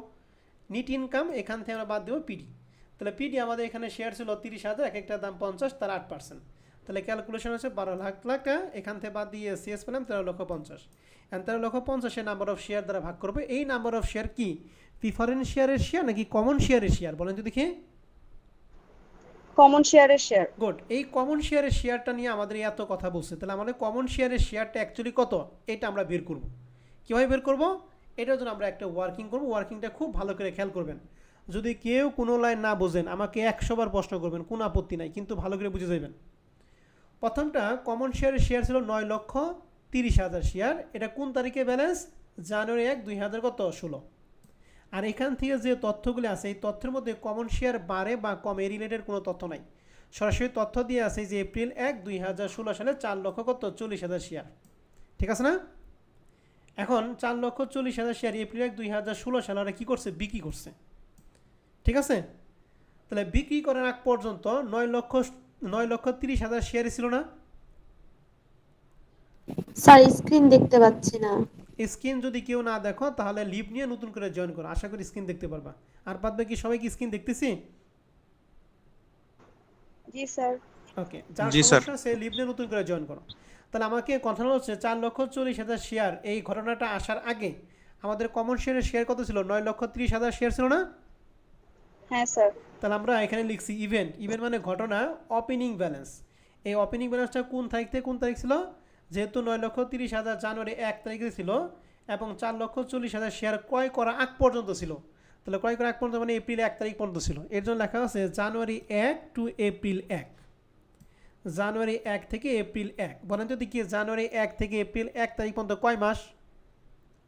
A: নিট ইনকাম, এখান থেকে আমরা বাদ দেবো পিডি। তাহলে পিডি আমাদের এখানে শেয়ার ছিল 30,000, এক একটা দাম 50, তার 8%। তাহলে ক্যালকুলেশন হচ্ছে 12 লাখ টাকা, এখান থেকে বাদ দিয়ে ইএসএস পেলাম 13,50,000। অ্যান্ড 13,50,000 নাম্বার অফ শেয়ার দ্বারা ভাগ করবে। এই নাম্বার অফ শেয়ার কি প্রিফারেন্স শেয়ারের শেয়ার নাকি কমন শেয়ারের শেয়ার বলেন তো দেখি?
C: কমন শেয়ারের শেয়ার।
A: গুড, এই কমন শেয়ারের শেয়ারটা নিয়ে আমাদের এত কথা বলছে, তাহলে আমাদের কমন শেয়ারের শেয়ারটা অ্যাকচুয়ালি কত এটা আমরা বের করব। কীভাবে বের করব? এটার জন্য আমরা একটা ওয়ার্কিং করব। ওয়ার্কিংটা খুব ভালো করে খেয়াল করবেন। যদি কেউ কোনো লাইন না বোঝেন আমাকে 100 বার প্রশ্ন করবেন, কোনো আপত্তি নাই, কিন্তু ভালো করে বুঝে যাবেন। প্রথমটা কমন শেয়ারের শেয়ার ছিল 9,30,000 শেয়ার। এটা কোন তারিখে ব্যালেন্স? জানুয়ারি 1, 2016। আর এখান থেকে যে তথ্যগুলি আছে এই তথ্যের মধ্যে কমন শেয়ার বাড়ে বা কমে রিলেটেড কোনো তথ্য নাই। সরাসরি তথ্য দিয়ে আছে যে এপ্রিল 1, 2016 সালে 4,40,000 শেয়ার, ঠিক আছে না? এখন 4,40,000 শেয়ার এপ্রিল 1, 2016 সালে ওরা কী করছে, বিক্রি করছে, ঠিক আছে? তাহলে বিক্রি করার আগ পর্যন্ত 9,30,000 শেয়ারই ছিল না?
B: স্যার স্ক্রিন দেখতে পাচ্ছি না।
A: স্ক্রিন যদি কেউ না দেখো তাহলে লিভ নিয়ে নতুন করে জয়েন করো, আশা করি স্ক্রিন দেখতে পারবা। আর বাদ বাকি সবাই কি স্ক্রিন দেখতেছি?
C: জি স্যার।
A: ওকে, যার
D: জি স্যার।
A: সমস্যা সে লিভ নিয়ে নতুন করে জয়েন করো। তাহলে আমাকে কথা হচ্ছে 4,40,000 শেয়ার এই ঘটনাটা আসার আগে আমাদের কমন শেয়ারের শেয়ার কত ছিল? 9,30,000 শেয়ার ছিল না?
C: হ্যাঁ স্যার।
A: তাহলে আমরা এখানে লিখছি ইভেন্ট। ইভেন্ট মানে ঘটনা, ওপেনিং ব্যালেন্স। এই ওপেনিং ব্যালেন্সটা কোন তারিখ থেকে কোন তারিখ ছিল? যেহেতু 9,30,000 জানুয়ারি 1 তারিখে ছিল এবং 4,40,000 শেয়ার ক্রয় করা আগ পর্যন্ত ছিল, তাহলে ক্রয় করা আগ পর্যন্ত মানে এপ্রিল 1 তারিখ পর্যন্ত ছিল। এর জন্য লেখা আছে জানুয়ারি 1 টু এপ্রিল 1। জানুয়ারি 1 থেকে এপ্রিল 1 বলেন তো দেখি, জানুয়ারি 1 থেকে এপ্রিল 1 তারিখ পর্যন্ত কয় মাস?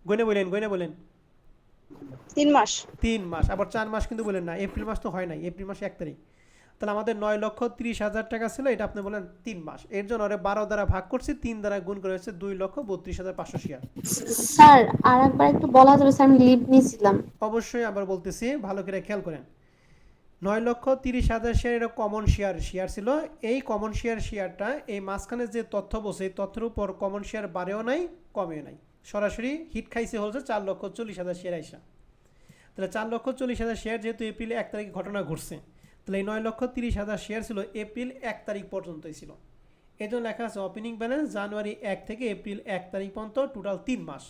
A: গয়না বলেন।
C: 3 মাস।
A: 3 মাস। আবার 4 মাস কিন্তু বলেন না, এপ্রিল মাস তো হয় নাই, এপ্রিল মাসে 1 তারিখ। তাহলে আমাদের 9,30,000 টাকা ছিল, এটা আপনি বলেন 3 মাস। এর জন্য ওরা 12 দ্বারা ভাগ করছি, 3 দ্বারা গুণ করে হচ্ছে 2,32,500 শেয়ার।
B: স্যার আর একবার একটু বলা যাবে স্যার, আমি লিভ নিয়েছিলাম।
A: অবশ্যই আবার বলতেছি, ভালো করে খেয়াল করেন। 9,30,000 শেয়ার এটা কমন শেয়ার ছিল। এই কমন শেয়ারটা এই মাঝখানে যে তথ্য বসে এই তথ্যের উপর কমন শেয়ার বাড়েও নাই কমেও নাই, সরাসরি হিট খাইছে হচ্ছে 4,40,000 শেয়ার আইসা। তাহলে 4,40,000 শেয়ার যেহেতু এপ্রিল 1 তারিখ ঘটনা ঘটছে, তাহলে এই 9,30,000 শেয়ার ছিল এপ্রিল 1 তারিখ পর্যন্তই ছিল। এই জন্য লেখা আছে ওপেনিং ব্যালেন্স জানুয়ারি 1 থেকে এপ্রিল 1 তারিখ পর্যন্ত টোটাল 3 মাস।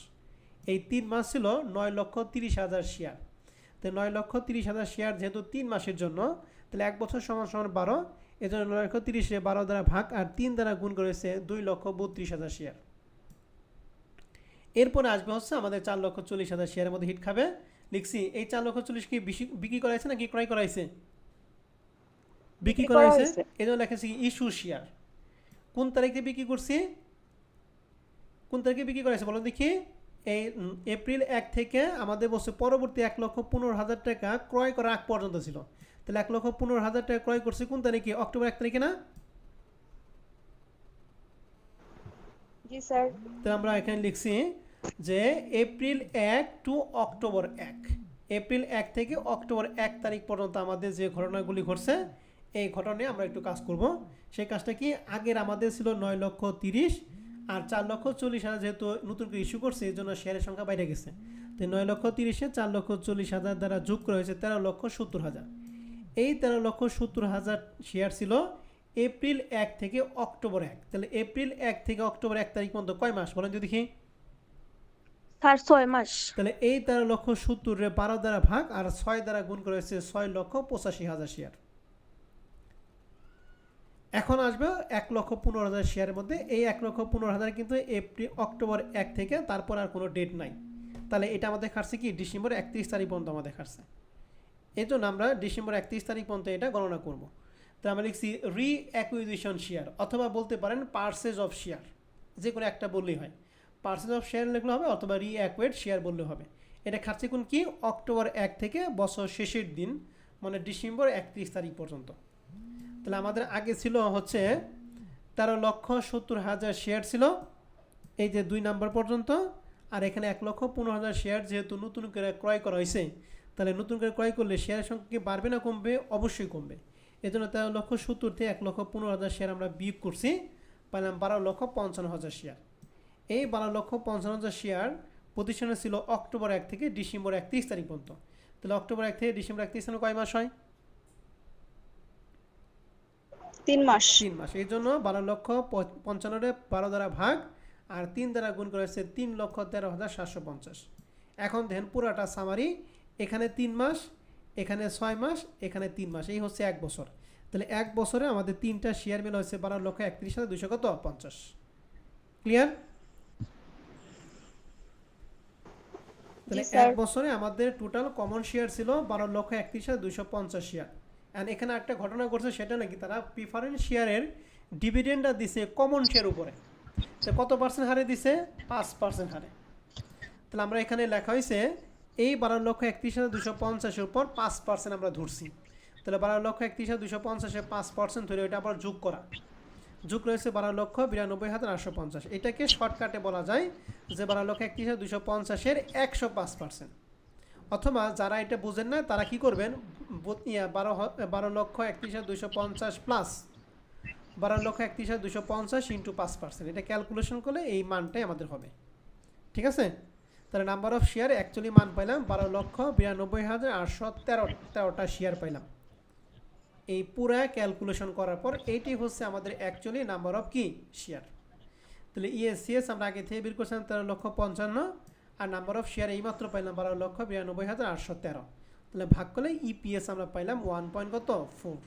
A: এই 3 মাস ছিল 9,30,000 শেয়ার। তো 9,30,000 শেয়ার যেহেতু 3 মাসের জন্য, তাহলে 1 বছর সমান 12, এই জন্য 9,30,000 12 দ্বারা ভাগ আর 3 দ্বারা গুণ করেছে 2,32,000 শেয়ার। এরপরে আসবে হচ্ছে আমাদের 4,40,000 শেয়ারের মধ্যে হিট খাবে। লিখছি এই 4,40,000 কি বিক্রি করাইছে নাকি ক্রয় করাইছে? বিক্রি করাইছে। এই জন্য লেখা আছে ইস্যু শেয়ার। কোন তারিখে বিক্রি করছি? কোন তারিখে বিক্রি করাইছে বলো দেখি? এই এপ্রিল 1 থেকে আমাদের বলছে পরবর্তী 1,15,000 টাকা ক্রয় করার আগ পর্যন্ত ছিল। তাহলে 1,15,000 টাকা ক্রয় করছে কোন তারিখে? অক্টোবর 1 তারিখে না?
C: জি স্যার।
A: তো আমরা এখানে লিখছি যে এপ্রিল 1 টু অক্টোবর 1, এপ্রিল 1 থেকে অক্টোবর 1 তারিখ পর্যন্ত আমাদের যে ঘটনাগুলি ঘটছে এই ঘটনায় আমরা একটু কাজ করব। সেই কাজটা কি, আগের আমাদের ছিল 9,30,000 আর 4,40,000 যেহেতু নতুন করে ইস্যু করছে এই জন্য শেয়ারের সংখ্যা বাইরে গেছে। তো 9,30,000 4,40,000 দ্বারা যোগ করা হয়েছে 13,70,000। এই 13,70,000 শেয়ার ছিল এপ্রিল 1 থেকে অক্টোবর 1। তাহলে এপ্রিল 1 থেকে অক্টোবর 1 তারিখ পর্যন্ত কয় মাস বলেন যদি দেখি?
E: স্যার 6 মাস।
A: তাহলে এই 13,70,000 12 দ্বারা ভাগ আর 6 দ্বারা গুণ করে হচ্ছে 6,85,000 শেয়ার। এখন আসবে 1,15,000 শেয়ারের মধ্যে। এই 1,15,000 কিন্তু এপ্রিল অক্টোবর 1 থেকে তারপর আর কোনো ডেট নাই। তাহলে এটা আমাদের খাটছে কি ডিসেম্বর 31 তারিখ পর্যন্ত আমাদের খাটছে। এই জন্য আমরা ডিসেম্বর 31 তারিখ পর্যন্ত এটা গণনা করব। তো আমরা লিখছি রি অ্যাকুইজিশন শেয়ার অথবা বলতে পারেন পারচেজ অফ শেয়ার, যে কোনো একটা বললেই হয়। পারচেজ অফ শেয়ার লিখলে হবে অথবা রি অ্যাকুইড শেয়ার বললে হবে। এটা খাচ্ছে কোন কি অক্টোবর 1 থেকে বছর শেষের দিন মানে ডিসেম্বর 31 তারিখ পর্যন্ত। তাহলে আমাদের আগে ছিল হচ্ছে 13,70,000 শেয়ার ছিল এই যে 2 নাম্বার পর্যন্ত, আর এখানে 1,15,000 শেয়ার যেহেতু নতুন করে ক্রয় করা হয়েছে তাহলে নতুন করে ক্রয় করলে শেয়ারের সংখ্যা কি বাড়বে না কমবে? অবশ্যই কমবে। এই জন্য 13,70,000 থেকে 1,15,000 শেয়ার আমরা বিয়োগ করছি, পাইলাম 12,55,000 শেয়ার। এই 12,55,000 শেয়ার প্রতিষ্ঠানে ছিল অক্টোবর 1 থেকে ডিসেম্বর 31 তারিখ পর্যন্ত। তাহলে অক্টোবর 1 থেকে ডিসেম্বর 31 তারিখ কয় মাস হয়?
C: 3 মাস।
A: 3 মাস। এই জন্য 12,55,000 12 দ্বারা ভাগ আর 3 দ্বারা গুণ করা হচ্ছে 3,13,750। এখন দেখেন পুরাটা সামারি, এখানে 3 মাস, এখানে 6 মাস, এখানে 3 মাস, এই হচ্ছে 1 বছর। তাহলে 1 বছরে আমাদের 3টা শেয়ার মিলে হচ্ছে 12,31,250। ক্লিয়ার? তাহলে 1 বছরে আমাদের টোটাল কমন শেয়ার ছিল 12,31,250 শেয়ার। এন্ড এখানে একটা ঘটনা ঘটছে, সেটা নাকি তারা প্রিফারেন্স শেয়ারের ডিভিডেন্ডটা দিছে কমন শেয়ার উপরে। তো কত পার্সেন্ট হারে দিছে? 5% হারে। তাহলে আমরা এখানে লেখা হয়েছে এই 12,31,250 উপর 5% আমরা ধরছি। তাহলে 12,31,250 5% ধরে ওইটা আবার যোগ করা, যোগ রয়েছে 12,92,850। এটাকে শর্টকাটে বলা যায় যে 12,31,250 105%। অথবা যারা এটা বুঝেন না তারা কি করবেন, 12,31,250 প্লাস 12,31,250 ইন্টু 5%, এটা ক্যালকুলেশন করলে এই মানটাই আমাদের হবে। ঠিক আছে? তাহলে নাম্বার অফ শেয়ার অ্যাকচুয়ালি মান পাইলাম 12,92,813টা শেয়ার পাইলাম। এই পুরা ক্যালকুলেশন করার পর এইটাই হচ্ছে আমাদের অ্যাকচুয়ালি নাম্বার অফ কি শেয়ার। তাহলে ইএসসিএস আমরা আগে থেকে বের করছিলাম 13,55,000 আর নাম্বার অফ শেয়ার এইমাত্র পাইলাম 12,92,813। তাহলে ভাগ করলে ইপিএস আমরা পাইলাম 1.4।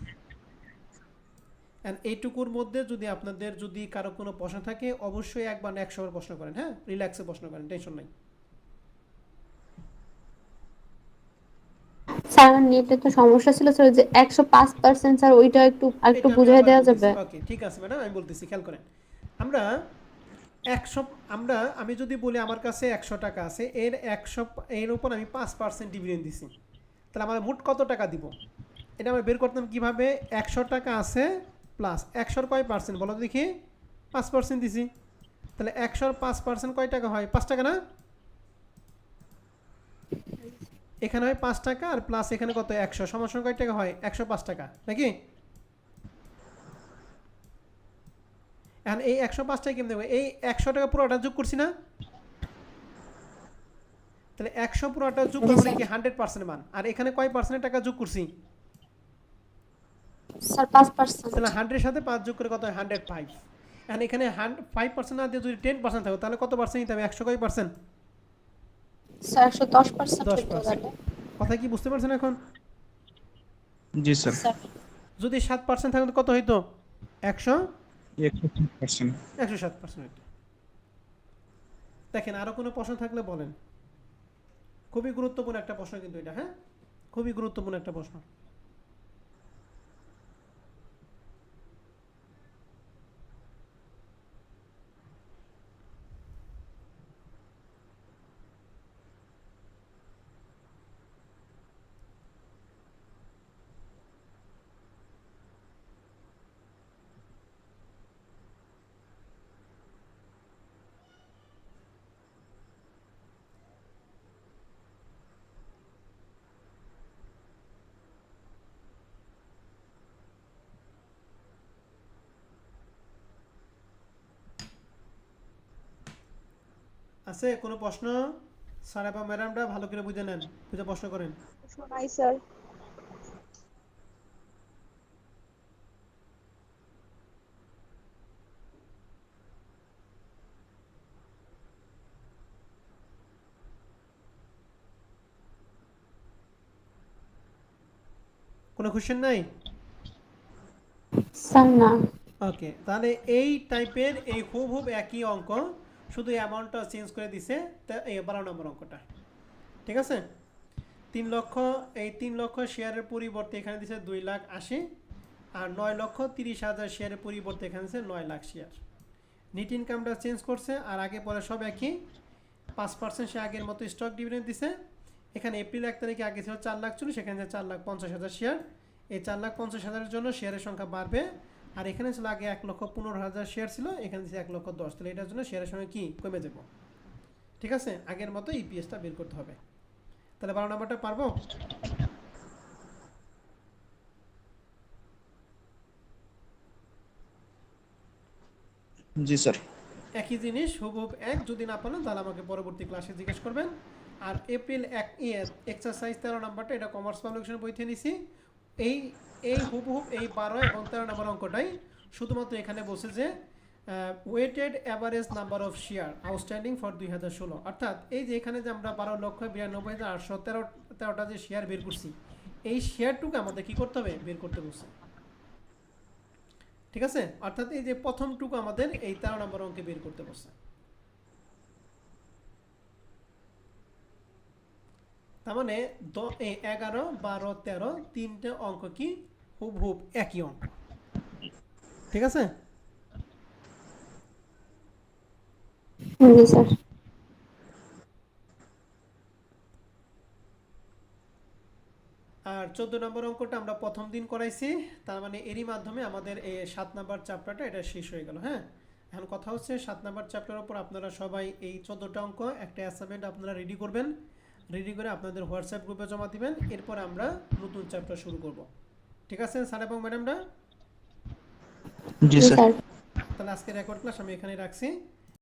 A: অ্যান্ড এইটুকুর মধ্যে যদি আপনাদের যদি কারো কোনো প্রশ্ন থাকে অবশ্যই একবার 100 বার প্রশ্ন করেন। হ্যাঁ, রিল্যাক্সে প্রশ্ন করেন, টেনশন নাই।
B: স্যার নেটে তো সমস্যা ছিল স্যার, যে 105% স্যার ওইটা একটু আরেকটু বুঝিয়ে দেওয়া যাবে?
A: ওকে ঠিক আছে ম্যাডাম, আমি বলতেছি, খেয়াল করেন। আমরা আমি যদি বলি আমার কাছে 100 টাকা আছে, এর উপর আমি 5% ডিভিডেন্ড দিছি, তাহলে আমার মোট কত টাকা দিব এটা আমরা বের করতাম কিভাবে? 100 টাকা আছে প্লাস 100 কয় পার্সেন্ট বলো দেখি? 5% দিছি। তাহলে 100 5% কয় টাকা হয়? 5 টাকা না? এখানে হয় 5 টাকা আর প্লাস এখানে কত 100 সমান কয় টাকা হয়? 105 টাকা নাকি? এখন এই 105 টাকা কেমন দেবো? এই 100 টাকা পুরোটা যোগ করছি না? তাহলে 100 পুরোটা যোগ করলে কি 100% মান, আর এখানে কয় পার্সেন্ট টাকা যোগ করছি?
B: স্যার 5%।
A: তাহলে 100 এর সাথে 5 যোগ করে কত হয়? 105। এখন এখানে 5% না দিয়ে যদি 10% থাকে তাহলে কত পার্সেন্ট নিতে হবে? 100 কয় পার্সেন্ট?
B: স্যার 110%।
A: 10%। কথা কি বুঝতে পারছেন এখন?
D: জি স্যার।
A: যদি 7% থাকলে কত হইতো?
D: 107%।
A: 107% হইতো। দেখেন আরো কোনো প্রশ্ন থাকলে বলেন। খুবই গুরুত্বপূর্ণ একটা প্রশ্ন কিন্তু এটা, হ্যাঁ, খুবই গুরুত্বপূর্ণ একটা প্রশ্ন। আছে কোনো প্রশ্ন? স্যার এবং ম্যাডামরা ভালো করে বুঝে নেন, বুঝে প্রশ্ন করেন।
C: নাই স্যার।
A: কোনো কোশ্চেন নাই?
B: স্যার না।
A: ওকে, তাহলে এই টাইপের এই হুবহুব একই অঙ্ক, শুধু অ্যামাউন্টটা চেঞ্জ করে দিছে, তা এই 12 নম্বর অঙ্কটা। ঠিক আছে, 3 লক্ষ শেয়ারের পরিবর্তে এখানে দিছে 2,80,000, আর 9,30,000 শেয়ারের পরিবর্তে এখানে দিছে 9 লাখ শেয়ার। নেট ইনকামটা চেঞ্জ করছে, আর আগে পরে সব একই। 5% সে আগের মতো স্টক ডিভিডেন্ড দিছে। এখানে এপ্রিল 1 তারিখে আগে ছিল 4,40,000, সেখানে 4,50,000 শেয়ার। এই 4,50,000-এর জন্য শেয়ারের সংখ্যা বাড়বে। আর এখানে ছিল আগে 1,15,000 শেয়ার ছিল, এখানে দিচ্ছে 1,10,000, তাহলে এটার জন্য শেয়ারের সঙ্গে কি কমে যাব। ঠিক আছে, আগের মতো ইপিএসটা বের করতে হবে। তাহলে 12 নম্বরটা পারবো?
D: জি স্যার।
A: একই জিনিস হুবহুব এক, যদি না পারেন তাহলে আমাকে পরবর্তী ক্লাসে জিজ্ঞেস করবেন। আর এপ্রিল 1 এক্সারসাইজ 13 নাম্বারটা, এটা কমার্স পাবলিকেশনের বই থেকে নিছি। এই এই হুবহুব এই 12 এবং 13 নম্বর অঙ্কটাই শুধুমাত্র এখানে বলছে যে weighted average number of share outstanding for 2016, অর্থাৎ এই যে এখানে যে আমরা 12,92,813টা যে শেয়ার বের করছি, এই শেয়ারটুকু আমাদের কি করতে হবে? বের করতে বলছে। ঠিক আছে, অর্থাৎ এই যে প্রথমটুকু আমাদের এই 13 নম্বর অঙ্কে বের করতে বলছে। তার মানে 11, 12, 13 তিনটে অঙ্ক কি হুবহুব একই অঙ্ক। ঠিক আছে,
B: জি স্যার।
A: আর 14 নম্বর অঙ্কটা আমরা প্রথম দিন করাইছি, তার মানে এরই মাধ্যমে আমাদের এই 7 নম্বর চ্যাপ্টারটা এটা শেষ হয়ে গেল। হ্যাঁ, এখন কথা হচ্ছে 7 নম্বর চ্যাপ্টারের উপর আপনারা সবাই এই 14টা অঙ্ক একটা অ্যাসাইনমেন্ট আপনারা রেডি করবেন, রেডি করে আপনাদের হোয়াটসঅ্যাপ গ্রুপে জমা দিবেন। এরপর আমরা নতুন চ্যাপ্টার শুরু করব। ঠিক আছে স্যার এবং ম্যাডামরা?
D: জি
B: জি
D: স্যার।
B: স্যার।
A: তাহলে আজকে রেকর্ড ক্লাস আমি এখানে রাখছি।